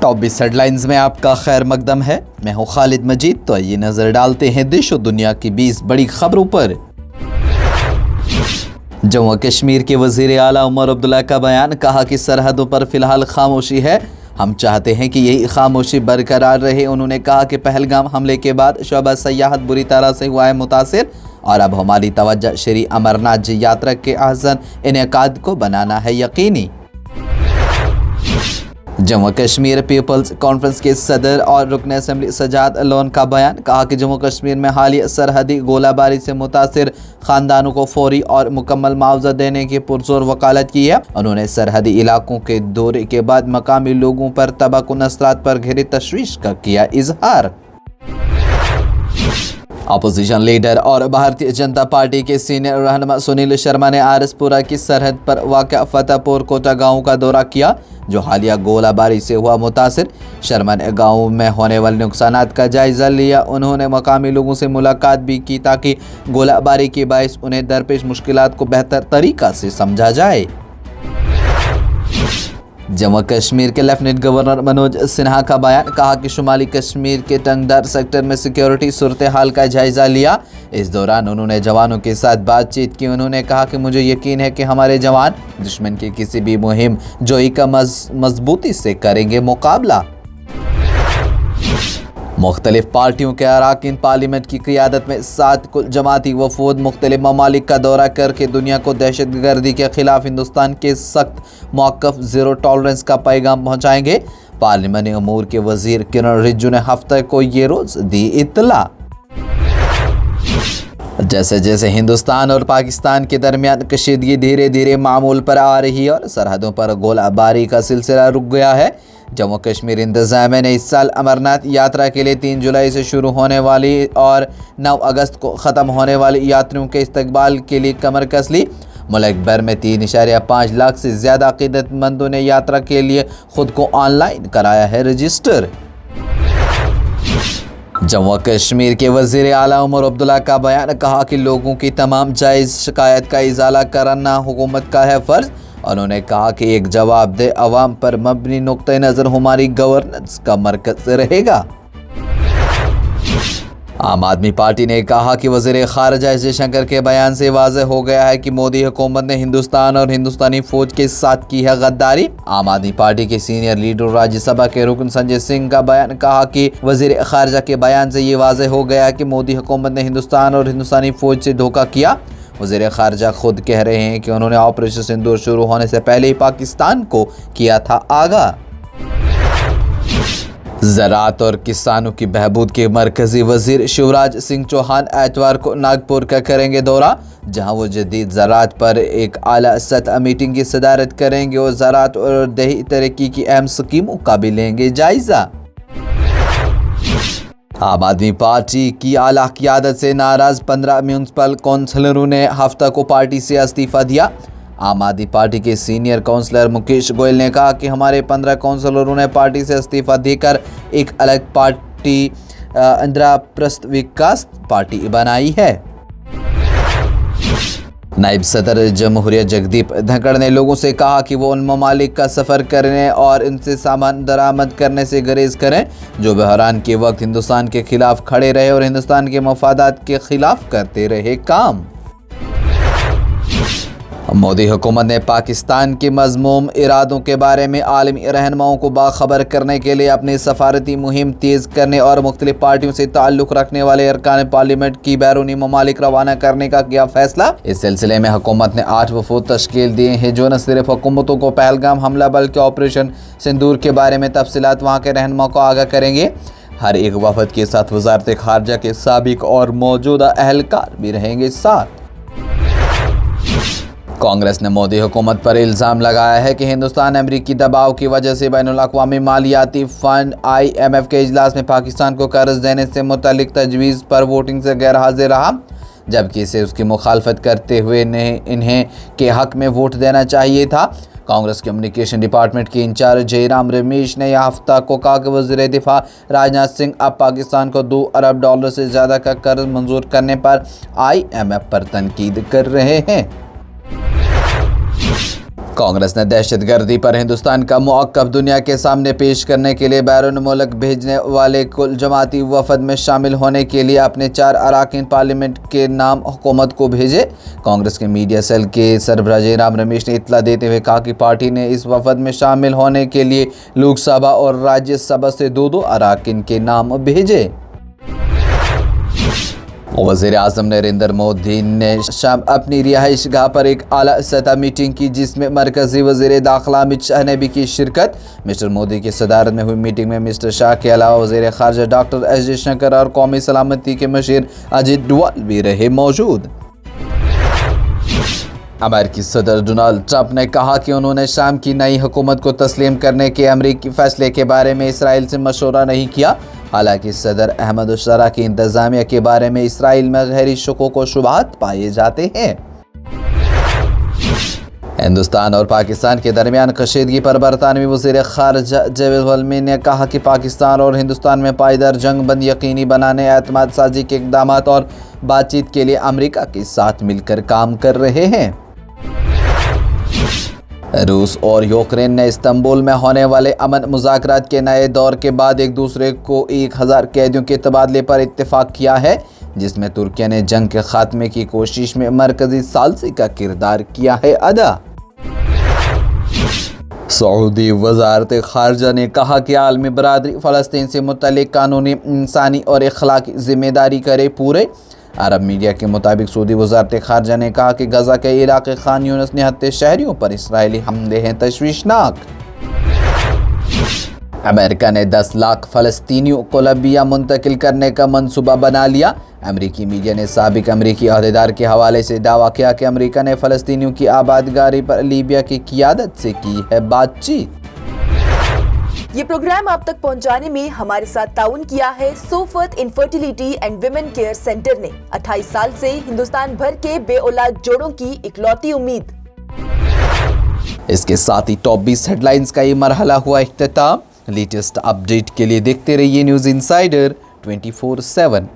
Top 20 headlines में आपका खैर मकदम है। मैं हूं खालिद मजीद। तो ये नजर डालते हैं देश और दुनिया की 20 बड़ी खबरों पर। जम्मू कश्मीर के वजीर आला उमर अब्दुल्ला का बयान, कहा कि सरहदों पर फिलहाल खामोशी है, हम चाहते हैं कि यही खामोशी बरकरार रहे। उन्होंने कहा कि पहलगाम हमले के बाद शोबा सयाहत बुरी तरह से हुआ है मुतासिर और अब हमारी तवज्जो श्री अमरनाथ जी यात्रा के अहसन इनेकाद को बनाना है यकीनी। जम्मू कश्मीर पीपल्स कॉन्फ्रेंस के सदर और रुकन असम्बली सजाद लोन का बयान, कहा कि जम्मू कश्मीर में हालिया सरहदी गोलाबारी से मुतासिर खानदानों को फौरी और मुकम्मल मुआवजा देने की पुरजोर वकालत की है। उन्होंने सरहदी इलाकों के दौरे के बाद मकामी लोगों पर तबाहकुन असरात पर गहरी तशवीश का किया इजहार। अपोजिशन लीडर और भारतीय जनता पार्टी के सीनियर रहनुमा सुनील शर्मा ने आरएसपुरा की सरहद पर वाक़ा फतेहपुर कोटा गांव का दौरा किया, जो हालिया गोलाबारी से हुआ मुतासिर। शर्मा ने गांव में होने वाले नुकसानात का जायजा लिया। उन्होंने मकामी लोगों से मुलाकात भी की ताकि गोलाबारी के बायस उन्हें दरपेश मुश्किलात को बेहतर तरीका से समझा जाए। जम्मू कश्मीर के लेफ्टिनेंट गवर्नर मनोज सिन्हा का बयान, कहा कि शुमाली कश्मीर के टंगदार सेक्टर में सिक्योरिटी सूरत हाल का जायजा लिया। इस दौरान उन्होंने जवानों के साथ बातचीत की। उन्होंने कहा कि मुझे यकीन है कि हमारे जवान दुश्मन की किसी भी मुहिम जोई का मजबूती से करेंगे मुकाबला। मुख्तलिफ पार्टियों के अरकान पार्लियामेंट की क़ियादत में 7 कुल जमाती वफूद मुख्तलिफ ममालिक का दौरा करके दुनिया को दहशत गर्दी के खिलाफ हिंदुस्तान के सख्त मौक़िफ़ ज़ीरो टॉलरेंस का पैगाम पहुँचाएंगे। पार्लियामानी अमूर के वज़ीर किरण रिज्जू ने हफ्ते को ये रोज़ दी इत्तला। जैसे जैसे हिंदुस्तान और पाकिस्तान के दरमियान कशीदगी धीरे धीरे मामूल पर आ रही है और सरहदों पर गोलाबारी का सिलसिला रुक गया है, जम्मू कश्मीर इंतज़ामिया ने इस साल अमरनाथ यात्रा के लिए 3 जुलाई से शुरू होने वाली और 9 अगस्त को ख़त्म होने वाली यात्रियों के इस्तकबाल के लिए कमर कस ली। मुल्क भर में 3.5 लाख से ज़्यादा अक़ीदतमंदों ने यात्रा के लिए ख़ुद को ऑनलाइन कराया है रजिस्टर। जम्मू कश्मीर के वज़ीर आला उमर अब्दुल्ला का बयान, कहा कि लोगों की तमाम जायज़ शिकायत का इज़ाला करना हुकूमत का है फ़र्ज़। उन्होंने कहा कि एक जवाबदेह अवाम पर मबनी नुक्ते नज़र हमारी गवर्नेंस का मरकज़ रहेगा। आम आदमी पार्टी ने कहा कि वज़ीर ख़ारिजा जयशंकर के बयान से वाज़ेह हो गया है कि मोदी हुकूमत ने हिंदुस्तान और हिंदुस्तानी फ़ौज के साथ की है गद्दारी। आम आदमी पार्टी के सीनियर लीडर राज्यसभा के रुकन संजय सिंह का बयान, कहा कि वज़ीर ख़ारिजा के बयान से ये वाज़ेह हो गया है कि मोदी हुकूमत ने हिंदुस्तान और हिंदुस्तानी फ़ौज से धोखा किया। वज़ीर ख़ारिजा खुद कह रहे हैं कि उन्होंने ऑपरेशन सिंदूर शुरू होने से पहले ही पाकिस्तान को किया था आगाह। ज़राअत और किसानों की बहबूद के मरकज़ी वज़ीर शिवराज सिंह चौहान एतवार को नागपुर का करेंगे दौरा, जहां वो जदीद ज़राअत पर एक आला सतह मीटिंग की सदारत करेंगे और ज़राअत और देही तरक्की की अहम स्कीमों का भी लेंगे जायज़ा। आम आदमी पार्टी की आला क़ियादत से नाराज़ 15 म्यूनसिपल कौंसलरों ने हफ्ता को पार्टी से इस्तीफ़ा दिया। आम आदमी पार्टी के सीनियर काउंसलर मुकेश गोयल ने कहा कि हमारे 15 काउंसलरों ने पार्टी से इस्तीफ़ा देकर एक अलग पार्टी इंद्रप्रस्थ विकास पार्टी बनाई है। नायब सदर जमहूरियत जगदीप धनखड़ ने लोगों से कहा कि वो उन ममालिक का सफ़र करने और इनसे सामान दरामद करने से गुरेज करें जो बहरान के वक्त हिंदुस्तान के खिलाफ खड़े रहे और हिंदुस्तान के मफादात के खिलाफ करते रहे काम। मोदी हुकूमत ने पाकिस्तान के मज़मूम इरादों के बारे में आलमी रहनुमाओं को बाखबर करने के लिए अपनी सफारती मुहिम तेज़ करने और मुख्तलिफ पार्टियों से ताल्लुक़ रखने वाले अरकान पार्लियामेंट की बैरूनी ममालिक रवाना करने का किया फैसला। इस सिलसिले में हुकूमत ने 8 वफूद तश्कील दिए हैं, जो न सिर्फ हुकूमतों को पहलगाम हमला बल्कि ऑपरेशन सिंदूर के बारे में तफसीलात वहाँ के रहनुमाओं को आगाह करेंगे। हर एक वफद के साथ वज़ारत ख़ारिजा के साबिक़ और मौजूदा अहलकार भी रहेंगे साथ। कांग्रेस ने मोदी हुकूमत पर इल्ज़ाम लगाया है कि हिंदुस्तान अमरीकी दबाव की वजह से बैनुल-अक़वामी मालियाती फ़ंड IMF के इजलास में पाकिस्तान को कर्ज देने से मुतल्लिक तजवीज़ पर वोटिंग से गैर हाजिर रहा, जबकि इसे उसकी मुखालफत करते हुए इन्हें के हक़ में वोट देना चाहिए था। कांग्रेस कम्युनिकेशन डिपार्टमेंट के इंचार्ज जयराम रमेश ने यह हफ्ता को कहा कि वज़ीर दिफा राजनाथ सिंह अब पाकिस्तान को $2 अरब से ज़्यादा का कर्ज मंजूर करने पर IMF पर तनकीद कर रहे हैं। کانگریس نے دہشت گردی پر ہندوستان کا موقف دنیا کے سامنے پیش کرنے کے لیے بیرون ملک بھیجنے والے کل جماعتی وفد میں شامل ہونے کے لیے اپنے 4 اراکین پارلیمنٹ کے نام حکومت کو بھیجے۔ کانگریس کے میڈیا سیل کے سربراہ جے رام رمیش نے اطلاع دیتے ہوئے کہا کہ پارٹی نے اس وفد میں شامل ہونے کے لیے لوک سبھا اور راجیہ سبھا سے 2 اراکین کے نام بھیجے۔ وزیر اعظم نریندر مودی نے شام اپنی رہائش گاہ پر ایک اعلیٰ سطح میٹنگ کی، جس میں مرکزی وزیر داخلہ امت شاہ نے بھی کی شرکت۔ مسٹر مودی کی صدارت میں ہوئی میٹنگ میں مسٹر شاہ کے علاوہ وزیر خارجہ ڈاکٹر ایس جے شنکر اور قومی سلامتی کے مشیر اجیت ڈووال بھی رہے موجود۔ امریکی صدر ڈونلڈ ٹرمپ نے کہا کہ انہوں نے شام کی نئی حکومت کو تسلیم کرنے کے امریکی فیصلے کے بارے میں اسرائیل سے مشورہ نہیں کیا۔ حالانکہ صدر احمد الشرع کی انتظامیہ کے بارے میں اسرائیل میں غیر شکوک و شبہات پائے جاتے ہیں۔ ہندوستان اور پاکستان کے درمیان کشیدگی پر برطانوی وزیر خارجہ جیوید زلمی نے کہا کہ پاکستان اور ہندوستان میں پائیدار جنگ بند یقینی بنانے، اعتماد سازی کے اقدامات اور بات چیت کے لیے امریکہ کے ساتھ مل کر کام کر رہے ہیں۔ روس اور یوکرین نے استنبول میں ہونے والے امن مذاکرات کے نئے دور کے بعد ایک دوسرے کو 1000 قیدیوں کے تبادلے پر اتفاق کیا ہے، جس میں ترکیہ نے جنگ کے خاتمے کی کوشش میں مرکزی ثالثی کا کردار کیا ہے ادا۔ سعودی وزارت خارجہ نے کہا کہ عالمی برادری فلسطین سے متعلق قانونی، انسانی اور اخلاقی ذمہ داری کرے پورے۔ عرب میڈیا کے مطابق سعودی وزارت خارجہ نے کہا کہ غزہ کے علاقے خان یونس نہتے شہریوں پر اسرائیلی حملے ہیں تشویشناک۔ امریکہ نے 10 لاکھ فلسطینیوں کو لیبیا منتقل کرنے کا منصوبہ بنا لیا۔ امریکی میڈیا نے سابق امریکی عہدیدار کے حوالے سے دعویٰ کیا کہ امریکہ نے فلسطینیوں کی آبادکاری پر لیبیا کی قیادت سے کی ہے بات چیت۔ یہ پروگرام آپ تک پہنچانے میں ہمارے ساتھ تعاون کیا ہے صوفت infertility and women care centre نے، 28 سال سے ہندوستان بھر کے بے اولاد جوڑوں کی اکلوتی امید۔ اس کے ساتھ ہی ٹاپ 20 ہیڈ لائنز کا یہ مرحلہ ہوا اختتام۔ لیٹسٹ اپڈیٹ کے لیے دیکھتے رہیے نیوز انسائیڈر 24/7۔